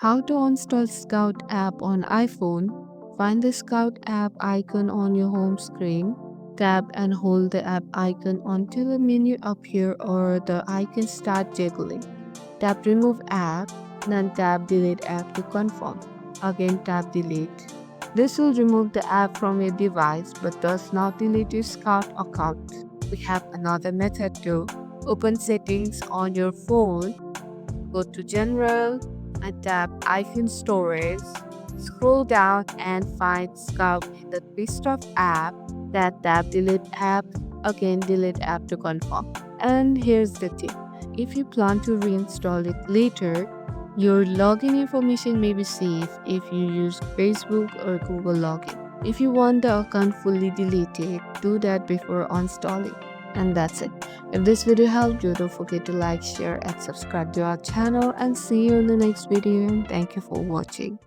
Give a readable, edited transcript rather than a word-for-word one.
How to install Skout app on iPhone. Find the Skout app icon on your home screen. Tap and hold the app icon until the menu appears or the icon starts jiggling. Tap remove app, then tap delete app to confirm. Again tap delete. This will remove the app from your device but does not delete your Skout account. We have another method too. Open settings on your phone. Go to General and tap iPhone Storage. Scroll down and find Scout in the list of app. Then tap Delete app. Again, delete app to confirm. And here's the tip. If you plan to reinstall it later, your login information may be safe if you use Facebook or Google login. If you want the account fully deleted, do that before installing. And that's it. If this video helped you, don't forget to like, share, and subscribe to our channel. And see you in the next video. And thank you for watching.